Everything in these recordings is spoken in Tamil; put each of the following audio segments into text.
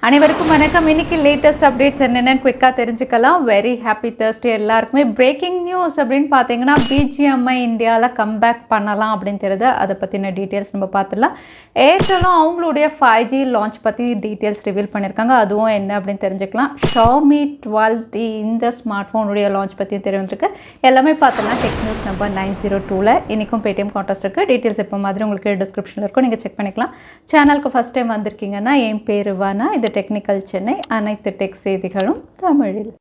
அனைவருக்கும் வணக்கம். இன்னைக்கு லேட்டஸ்ட் அப்டேட்ஸ் என்னென்னு குயிக்காக தெரிஞ்சுக்கலாம். வெரி ஹாப்பி தேர்ஸ்டே எல்லாருக்குமே. பிரேக்கிங் நியூஸ் அப்படின்னு பார்த்தீங்கன்னா BGMI இந்தியாவில் கம்பேக் பண்ணலாம் அப்படின்னு தெரியுது. அதை பற்றின டீட்டெயில்ஸ் நம்ம பார்த்துடலாம். ஏர்டெலும் அவங்களுடைய 5G லான்ச் பற்றி டீட்டெயில்ஸ் ரிவீல் பண்ணியிருக்காங்க. அதுவும் என்ன அப்படின்னு தெரிஞ்சுக்கலாம். Xiaomi 12T இந்த ஸ்மார்ட் ஃபோனுடைய லான்ச் பற்றியும் தெரிஞ்சிருக்கு. எல்லாமே பார்த்தோன்னா டெக் நியூஸ் நம்பர் 902ல் இன்றைக்கும் பேடிஎம் கான்டெஸ்ட் இருக்குது. டீட்டெயில்ஸ் இப்போ மாதிரி உங்களுக்கு டிஸ்கிரிப்ஷனில் இருக்கும், நீங்கள் செக் பண்ணிக்கலாம். சேனலுக்கு ஃபஸ்ட் டைம் வந்திருக்கீங்கன்னா என் பேர் வானா, இது டெக்னிக்கல் சென்னை. அனைத்து டெக் செய்திகளும் தமிழில்.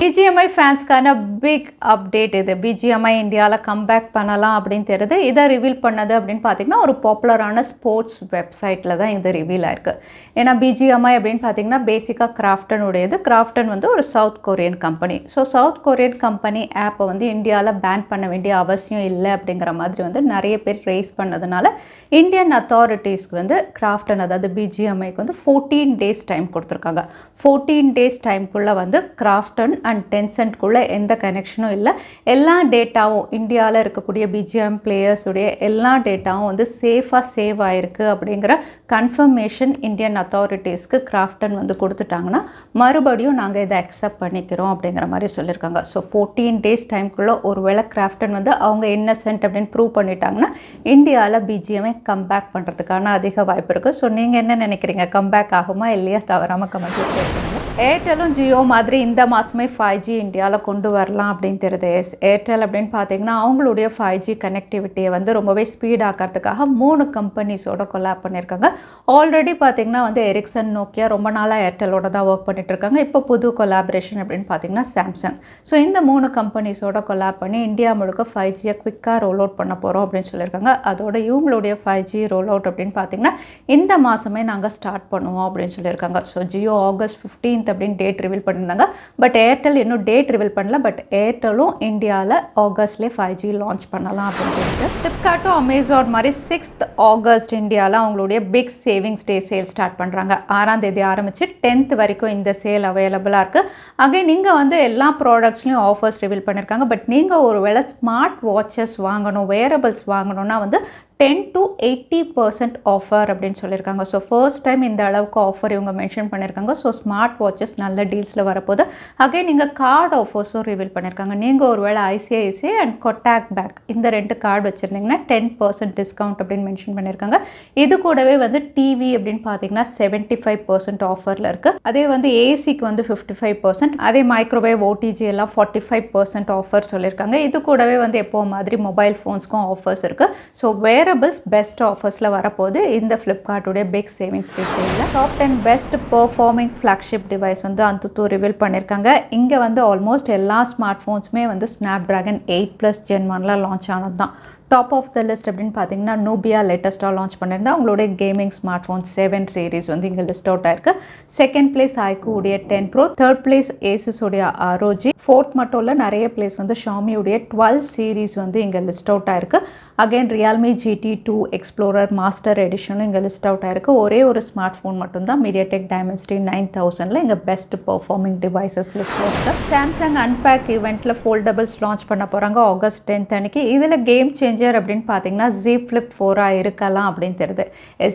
BGMI ஃபேன்ஸ்க்கான பிக் அப்டேட் இது. BGMI இந்தியாவில் கம்பேக் பண்ணலாம் அப்படின்னு தெரியுது. இதை ரிவீல் பண்ணது அப்படின்னு பார்த்தீங்கன்னா ஒரு பாப்புலரான ஸ்போர்ட்ஸ் வெப்சைட்டில் தான் இது ரிவீல் ஆயிருக்கு. ஏன்னா BGMI அப்படின்னு பார்த்தீங்கன்னா பேசிக்காக கிராஃப்டன் உடையது. கிராஃப்டன் வந்து ஒரு south Korean company. So south Korean company ஆப்பை வந்து இந்தியாவில் பேன் பண்ண வேண்டிய அவசியம் இல்லை அப்படிங்கிற மாதிரி வந்து நிறைய பேர் ரைஸ் பண்ணதுனால இந்தியன் அத்தாரிட்டிஸ்க்கு வந்து கிராஃப்டன் அதாவது BGMIக்கு வந்து 14 டேஸ் டைம் கொடுத்துருக்காங்க. 14 டேஸ் டைம்குள்ளே வந்து கிராஃப்டன் அண்ட் டென்சென்ட்குள்ளே எந்த கனெக்ஷனும் இல்லை. எல்லா டேட்டாவும் இந்தியாவில் இருக்கக்கூடிய BGM பிளேயர்ஸுடைய எல்லா டேட்டாவும் வந்து சேஃபாக சேவ் ஆகிருக்கு அப்படிங்கிற கன்ஃபர்மேஷன் இந்தியன் அத்தாரிட்டிஸ்க்கு கிராஃப்டன் வந்து கொடுத்துட்டாங்கன்னா மறுபடியும் நாங்கள் இதை அக்செப்ட் பண்ணிக்கிறோம் அப்படிங்கிற மாதிரி சொல்லியிருக்காங்க. ஸோ 14 டேஸ் டைம்குள்ளே ஒருவேளை கிராஃப்டன் வந்து அவங்க இன்னசென்ட் அப்படின்னு ப்ரூவ் பண்ணிட்டாங்கன்னா இந்தியாவில் BGMI கம்பேக் பண்ணுறதுக்கான அதிக வாய்ப்பு இருக்குது. ஸோ நீங்கள் என்ன நினைக்கிறீங்க? கம்பேக் ஆகுமா இல்லையா? தவறாமல் கமெண்ட் பண்ணுங்கள். ஏர்டெலும் ஜியோ மாதிரி இந்த மாதமே 5G இந்தியாவில் கொண்டு வரலாம் அப்படின்னு தெரியுது. ஏர்டெல் அப்படின்னு பார்த்தீங்கன்னா அவங்களுடைய 5G கனெக்டிவிட்டியை வந்து ரொம்பவே ஸ்பீட் ஆக்கிறதுக்காக 3 கம்பெனிஸோட கொலாப் பண்ணியிருக்காங்க. ஆல்ரெடி பார்த்தீங்கன்னா வந்து எரிக்சன், நோக்கியா ரொம்ப நாளாக ஏர்டெலோட தான் ஒர்க் பண்ணிட்டு இருக்காங்க. இப்போ புது கொலாபரேஷன் அப்படின்னு பார்த்தீங்கன்னா சாம்சங். ஸோ இந்த 3 கம்பெனிஸோட கொலாப் பண்ணி இந்தியா முழுக்க 5Gயை குவிக்காக ரோல் அவுட் பண்ண போகிறோம் அப்படின்னு சொல்லியிருக்காங்க. அதோட இவங்களுடைய 5G ரோல் அவுட் அப்படின்னு பார்த்தீங்கன்னா இந்த மாதமே நாங்கள் ஸ்டார்ட் பண்ணுவோம் அப்படின்னு சொல்லியிருக்காங்க. ஸோ ஜியோ ஆகஸ்ட் 15 அப்படின்னு டேட் ரிவீல் பண்ணியிருந்தாங்க. பட் ஏர்டெல் இன்னும் டேட் ரிவீல் பண்ணல. பட் ஏர்டெலும் இந்தியாவில் ஆகஸ்ட்லேயே 5G லான்ச் பண்ணலாம் அப்படின்னு சொல்லிட்டு ஃப்ளிப்கார்ட்டும் அமேசான் மாதிரி 6th ஆகஸ்ட் இந்தியாவில் அவங்களுடைய big savings day sale start பண்ணுறாங்க. 6ஆம் தேதி ஆரம்பித்து 10th வரைக்கும் இந்த சேல் அவைலபிளாக இருக்குது. அகைன் நீங்கள் வந்து எல்லா ப்ராடக்ட்ஸ்லையும் ஆஃபர்ஸ் ரிவீல் பண்ணியிருக்காங்க. பட் நீங்கள் ஒரு வேளை ஸ்மார்ட் வாட்சஸ் வாங்கணும், வேரபிள்ஸ் வாங்கணும்னா வந்து 10 to 80% ஆஃபர் அப்படின்னு சொல்லியிருக்காங்க. ஸோ ஃபர்ஸ்ட் டைம் இந்த அளவுக்கு ஆஃபர் இவங்க மென்ஷன் பண்ணியிருக்காங்க. ஸோ ஸ்மார்ட் வாட்சஸ் நல்ல டீல்ஸில் வரப்போது. அகைன் நீங்கள் கார்டு ஆஃபர்ஸும் ரிவீல் பண்ணியிருக்காங்க. நீங்கள் ஒரு வேளை ICICI அண்ட் கொட்டாக் பேங்க் இந்த 2 கார்டு வச்சுருந்தீங்கன்னா 10% டிஸ்கவுண்ட் அப்படின்னு மென்ஷன் பண்ணியிருக்காங்க. இது கூடவே வந்து டிவி அப்படின்னு பார்த்தீங்கன்னா 75% ஆஃபரில் இருக்குது. அதே வந்து ஏசிக்கு வந்து 55%, அதே மைக்ரோவேவ் OTG எல்லாம் 45% ஆஃபர் சொல்லியிருக்காங்க. இது கூடவே வந்து எப்போ மாதிரி மொபைல் ஃபோன்ஸ்க்கும் ஆஃபர்ஸ் இருக்குது. ஸோ வேரபிள்ஸ் பெஸ்ட் ஆஃபர்ஸில் வரப்போது இந்த ஃப்ளிப்கார்ட்டுடைய பிக் சேவிங்ஸ் டே சேலில். Top 10 best performing flagship device வந்து அந்த ரிவீல் பண்ணியிருக்காங்க. இங்கே வந்து ஆல்மோஸ்ட் எல்லா ஸ்மார்ட் ஃபோன்ஸுமே வந்து ஸ்னாப்ட்ராகன் 8+ Gen 1ல் லான்ச் ஆனது தான். டாப் ஆஃப் த லிஸ்ட் அப்படின்னு பார்த்தீங்கன்னா நூபியா லேட்டஸ்ட்டாக லான்ச் பண்ணியிருந்தா அவங்களுடைய கேமிங் ஸ்மார்ட் ஃபோன் 7 சீரிஸ் வந்து இங்கே லிஸ்ட் அவுட் ஆயிருக்கு. செகண்ட் பிளேஸ் ஐக்கூ உடைய 10 Pro, தேர்ட் பிளேஸ் ஏசஸ் உடைய ROG, ஃபோர்த் மட்டும் இல்லை நிறைய பிளேஸ் வந்து Xiaomi உடைய 12 சீரிஸ் வந்து இங்கே லிஸ்ட் அவுட் ஆயிருக்கு. Again Realme GT2 Explorer Master எடிஷனும் இங்கே லிஸ்ட் அவுட் ஆயிருக்கு. ஒரே ஒரு ஸ்மார்ட் ஃபோன் மட்டும்தான் மீடியாடெக் டைமென்சிட்டி 9000ல் இங்கே பெஸ்ட் பெர்ஃபார்மிங் டிவைசஸ் லிஸ்ட் இருக்குது. சாம்சங் அன்பேக் ஈவெண்ட்டில் ஃபோல்டபிள்ஸ் லான்ச் பண்ண போகிறாங்க ஆகஸ்ட் 10th அன்னைக்கு. இதில் கேம் சேஞ்சர் அப்படின்னு பார்த்தீங்கன்னா Z Flip 4 இருக்கலாம் அப்படின்னு தெரியுது.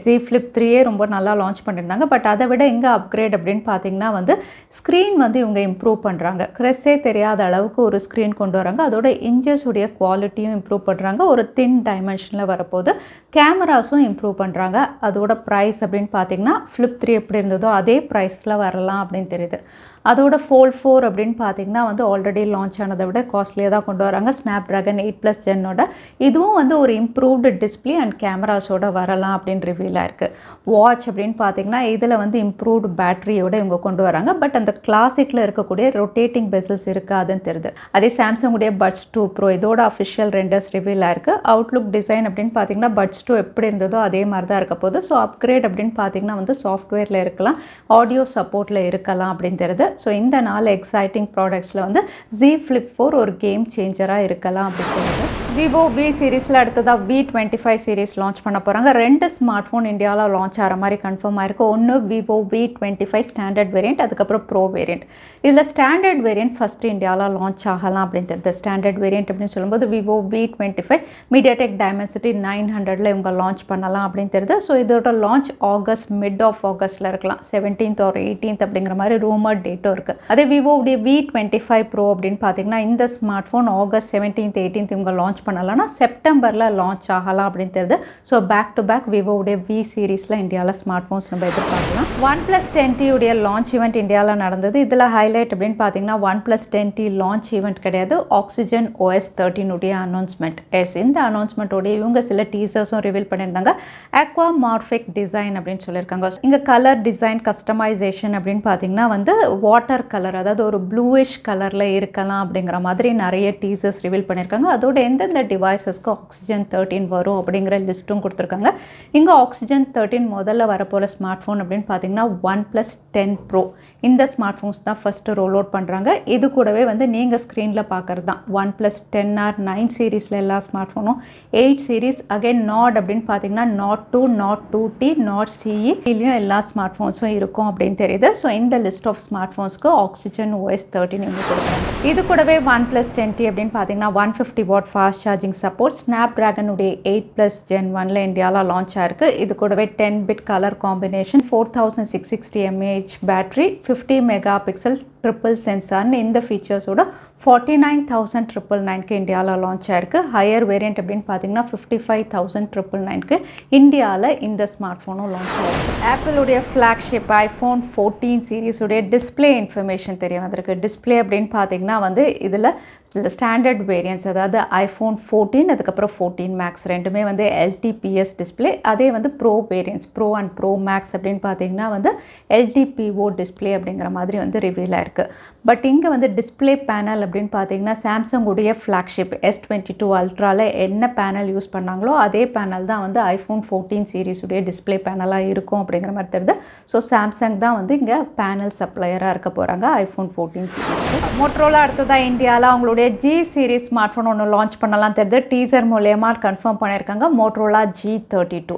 Z Flip 3 ரொம்ப நல்லா லான்ச் பண்ணியிருந்தாங்க. பட் அதை விட இங்கே அப்கிரேட் அப்படின்னு பார்த்தீங்கன்னா வந்து ஸ்க்ரீன் வந்து இவங்க இம்ப்ரூவ் பண்ணுறாங்க. க்ரெஸ்ஸே தெரியாத அளவுக்கு ஒரு ஸ்க்ரீன் கொண்டு வராங்க. அதோட இன்ச்சஸ் உடைய குவாலிட்டியும் இம்ப்ரூவ் பண்ணுறாங்க. ஒரு தின் டைமென்ஷனில் வரப்போது. கேமராஸும் இம்ப்ரூவ் பண்ணுறாங்க. அதோட ப்ரைஸ் அப்படின்னு பார்த்தீங்கன்னா Flip 3 எப்படி இருந்ததோ அதே ப்ரைஸில் வரலாம் அப்படின்னு தெரியுது. அதோட Fold 4 அப்படின்னு பார்த்தீங்கன்னா வந்து ஆல்ரெடி லான்ச் ஆனதை விட காஸ்ட்லியாக தான் கொண்டு வராங்க. ஸ்னாப்ட்ராகன் 8+ Genஓட இதுவும் வந்து ஒரு இம்ப்ரூவ்டு டிஸ்பிளே அண்ட் கேமராஸோட வரலாம் அப்படின்னு ரிவீலாக இருக்குது. வாட்ச் அப்படின்னு பார்த்தீங்கன்னா இதில் வந்து இம்ப்ரூவ்டு பேட்டரியோட இவங்க கொண்டு வராங்க. பட் அந்த கிளாசிக்கில் இருக்கக்கூடிய ரொட்டேட்டிங் பெசல்ஸ் இருக்காதுன்னு தெரியுது. அதே சாம்சங்குடைய பட்ஸ் 2 Pro இதோட அஃபிஷியல் ரெண்டர்ஸ் ரிவீலாக இருக்குது. அவுட்லுக் டிசைன் அப்படின்னு பார்த்தீங்கன்னா பட்ஸ் 2 எப்படி இருந்ததோ அதே மாதிரி தான் இருக்க போகுது. ஸோ அப்கிரேட் அப்படின்னு பார்த்தீங்கன்னா வந்து சாஃப்ட்வேரில் இருக்கலாம், ஆடியோ சப்போர்ட்டில் இருக்கலாம் அப்படின்னு தெரியுது. ஸோ இந்த 4 எக்ஸைட்டிங் ப்ராடக்ட்ஸில் வந்து Z Flip 4 ஒரு கேம் சேஞ்சராக இருக்கலாம் அப்படின்னு சொல்லுது. விவோ V சீரீஸில் அடுத்ததாக V25 சீரீஸ் லான்ச் பண்ண போகிறாங்க. 2 ஸ்மார்ட் ஃபோன் இந்தியாவில் லான்ச் ஆகிற மாதிரி கன்ஃபார்ம் ஆயிருக்கு. ஒன்று விவோ V25 ஸ்டாண்டர்ட் வேரியண்ட், அதுக்கப்புறம் ப்ரோ வேரியண்ட். இதில் ஸ்டாண்டர்ட் வேரியண்ட் ஃபஸ்ட்டு இந்தியாவில் லான்ச் ஆகலாம் அப்படின்னு தெரியுது. ஸ்டாண்டர்ட் வேரியண்ட் அப்படின்னு சொல்லும்போது விவோ V25 மீடியாடெக் டைமென்சிட்டி 900 இவங்க லான்ச் பண்ணலாம் அப்படின்னு தெரியுது. ஸோ இதோட லான்ச் மிட் ஆஃப் ஆகஸ்ட்டில் இருக்கலாம், 17th or 18th அப்படிங்கிற மாதிரி ரூமர் டேட்டும் இருக்குது. அதே விவோடைய V25 ப்ரோ அப்படின்னு பார்த்தீங்கன்னா இந்த smart phone August 17th 18th இவங்க லான்ச் பண்ணலாம்னா செப்டம்பரில் லான்ச் ஆகலாம் அப்படின்னு தெரியுது. ஸோ பேக் டு பேக் விவோடைய V சீரீஸில் இந்தியாவில் ஸ்மார்ட் ஃபோன்ஸ் நம்ம எதிர்பார்க்கலாம். OnePlus 10T உடைய லான்ச் ஈவெண்ட் இந்தியாவில் நடந்தது. இதில் ஹைலைட் அப்படின்னு பார்த்தீங்கன்னா OnePlus 10T லான்ச் ஈவெண்ட் கிடையாது, ஆக்சிஜன் OS 13 உடைய அனௌன்ஸ்மெண்ட். இந்த அனௌன்ஸ்மெண்ட்டோடைய இவங்க சில டீசர்ஸும் ரிவீல் பண்ணியிருந்தாங்க. அக்வாமார்பிக் டிசைன் அப்படின்னு சொல்லியிருக்காங்க. இங்கே கலர் டிசைன் கஸ்டமைசேஷன் அப்படின்னு பார்த்தீங்கன்னா வந்து வாட்டர் கலர், அதாவது ஒரு ப்ளூயிஷ் கலரில் இருக்கலாம் அப்படிங்கிற மாதிரி நிறைய டீசர்ஸ் ரிவீல் பண்ணியிருக்காங்க. அதோட எந்தெந்த டிவைசஸ்க்கு ஆக்சிஜன் 13 வரும் அப்படிங்கிற லிஸ்ட்டும் கொடுத்துருக்காங்க. இங்கே ஆக்சிஜன் 13 முதல்ல வரப்போகிற ஸ்மார்ட் ஃபோன் அப்படின்னு பார்த்தீங்கன்னா OnePlus 10 Pro. இந்த ஸ்மார்ட் ஃபோன்ஸ் தான் ஃபஸ்ட்டு ரோல் அவுட் பண்ணுறாங்க. இது கூடவே வந்து நீங்கள் ஸ்க்ரீனில் பார்க்குறது தான் OnePlus 10R 9 சீரீஸில் எல்லா ஸ்மார்ட் ஃபோனும், 8 சீரீஸ் அகைன் நாட் அப்படின்னு பார்த்தீங்கன்னா not 2, not 2T, not CE இதுலேயும் எல்லா ஸ்மார்ட் ஃபோன்ஸும் இருக்கும் அப்படின்னு தெரியுது. ஸோ இந்த லிஸ்ட் ஆஃப் ஸ்மார்ட் ஃபோன்ஸ்க்கு ஆக்சிஜன் OS 13 இங்கே கொடுக்குறாங்க. இது கூடவே OnePlus 10T அப்படின்னு பார்த்தீங்கன்னா 150 watt fast charging support, Snapdragon உடைய 8+ Gen 1ல இந்தியாவில் லான்ச் ஆயிருக்கு. இது கூடவே 10-bit colour combination, 4660 mAh battery, 50 mega pixel triple சென்சார்னு இந்த ஃபீச்சர்ஸோட 49,999க்கு இந்தியாவில் லான்ச் ஆயிருக்கு. ஹையர் வேரியண்ட் அப்படின்னு பார்த்தீங்கன்னா 55,999க்கு இந்தியாவில் இந்த ஸ்மார்ட் ஃபோனும் லான்ச் ஆயிருக்கு. ஆப்பிளுடைய ஃப்ளாக்ஷிப் iPhone 14 சீரீஸுடைய டிஸ்பிளே இன்ஃபர்மேஷன் தெரிய வந்திருக்கு. டிஸ்பிளே அப்படின்னு பார்த்தீங்கன்னா வந்து இதில் ஸ்டாண்டர்ட் வேரியன்ட்ஸ், அதாவது iPhone 14 அதுக்கப்புறம் 14 Max ரெண்டுமே வந்து LTPS டிஸ்பிளே. அதே வந்து pro variants, pro and pro max அப்படின்னு பார்த்தீங்கன்னா வந்து LTPO டிஸ்பிளே அப்படிங்கிற மாதிரி வந்து ரிவீல் ஆயிருக்கு. பட் இங்கே வந்து டிஸ்பிளே பேனல் அப்படின்னு பார்த்தீங்கன்னா சாம்சங் உடைய ஃப்ளாக்ஷிப் S22 அல்ட்ராவில் என்ன பேனல் யூஸ் பண்ணாங்களோ அதே பேனல் தான் வந்து iPhone 14 சீரீஸுடைய டிஸ்பிளே பேனலாக இருக்கும் அப்படிங்கிற மாதிரி தெரியுது. ஸோ சாம்சங் தான் வந்து இங்கே பேனல் சப்ளையராக இருக்க போகிறாங்க iPhone 14 சீரீஸ். மோட்டரோலா அடுத்ததாக இந்தியாவில் அவங்களுடைய G சீரீஸ் ஸ்மார்ட் ஃபோன் ஒன்று லான்ச் பண்ணலாம் தெரியுது. டீசர் மூலயமா கன்ஃபார்ம் பண்ணியிருக்காங்க. Motorola G32.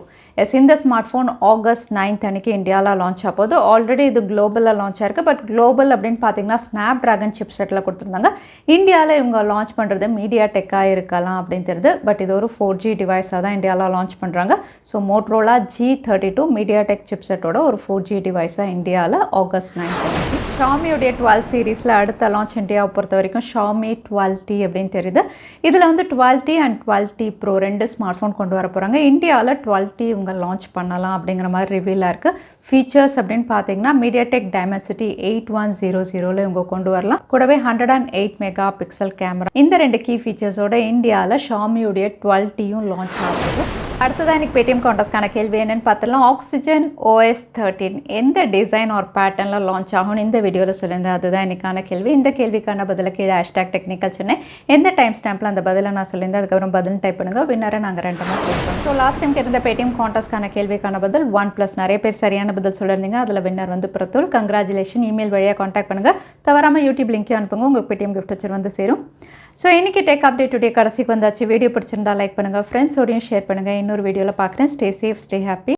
இந்த ஸ்மார்ட் ஃபோன் August 9th அன்னைக்கு இந்தியாவில் லான்ச் ஆகுது. ஆல்ரெடி இது குளோபலில் லான்ச் ஆயிருக்கு. பட் குளோபல் அப்படின்னு பார்த்தீங்கன்னா ஸ்னாப்டிராகன் சிப்செட்டில் கொடுத்துருந்தாங்க. இந்தியாவில் இவங்க லான்ச் பண்ணுறது மீடியாடெக்காக இருக்கலாம் அப்படின்னு தெரியுது. பட் இது ஒரு 4G டிவைஸாக தான் இந்தியாவில் லான்ச் பண்ணுறாங்க. ஸோ மோட்டரோலா G32 மீடியாடெக் சிப்செட்டோட ஒரு 4G டிவைஸாக இந்தியாவில் August 9th அன்னைக்கு. ஷாமியுடைய 12 சீரீஸில் அடுத்த லான்ச் இந்தியாவை பொறுத்த வரைக்கும் ஷாமி 12T அப்படின்னு தெரியுது. இதில் வந்து 12T and 12T Pro 2 smart phone கொண்டு வர போகிறாங்க. இந்தியாவில் 12T இவங்க லான்ச் பண்ணலாம் அப்படிங்கிற மாதிரி ரிவீலாக இருக்குது. ஃபீச்சர்ஸ் அப்படின்னு பார்த்தீங்கன்னா மீடியாடெக் டைமென்சிட்டி 8100 இவங்க கொண்டு வரலாம். கூடவே 108 மெகா பிக்சல் கேமரா. இந்த 2 கீ ஃபீச்சர்ஸோட இந்தியாவில் ஷாமியுடைய 12Tயும் லான்ச் ஆகுது. அடுத்ததான் எனக்கு பேடிஎம் கான்டெஸ்ட்கான கேள்வி என்னன்னு பார்த்துலாம். ஆக்சிஜன் OS 13 எந்த டிசைன் ஒரு பேட்டர்னில் லான்ச் ஆகும்னு இந்த வீடியோவில் சொல்லியிருந்தேன். அதுதான் எனக்கான கேள்வி. இந்த கேள்விக்கான பதிலை கீழே #Technical Chennai எந்த டைம் ஸ்டாம்பில் அந்த பதிலை நான் சொல்லியிருந்தேன். அதுக்கப்புறம் பதில் டைப் பண்ணுங்கள். வின்னரை நாங்கள் 2 மாதம் கொடுப்போம். ஸோ லாஸ்ட் டைம் கேட்ட பேடிஎம் கான்டெஸ்ட்கான கேள்விக்கான பதில் OnePlus. நிறைய பேர் சரியான பதில் சொல்லியிருந்தீங்க. அதில் வின்னர் வந்து பிரத்துல். கங்க்ராச்சுலேஷன். இமெயில் வழியாக கான்டாக்ட் பண்ணுங்கள். தவறாமல் யூடியூப் லிங்க்கையும் அனுப்புங்க. உங்களுக்கு பேடிஎம் கிஃப்ட் வச்சு வந்து சேரும். ஸோ இன்றைக்கி டெக் அப்டேட் டுடே கடைசிக்கு வந்தாச்சு. வீடியோ பிடிச்சிருந்தா லைக் பண்ணுங்கள், ஃப்ரெண்ட்ஸோடையும் ஷேர் பண்ணுங்கள். இன்னொரு வீடியோவில் பார்க்குறேன். Stay safe, stay happy.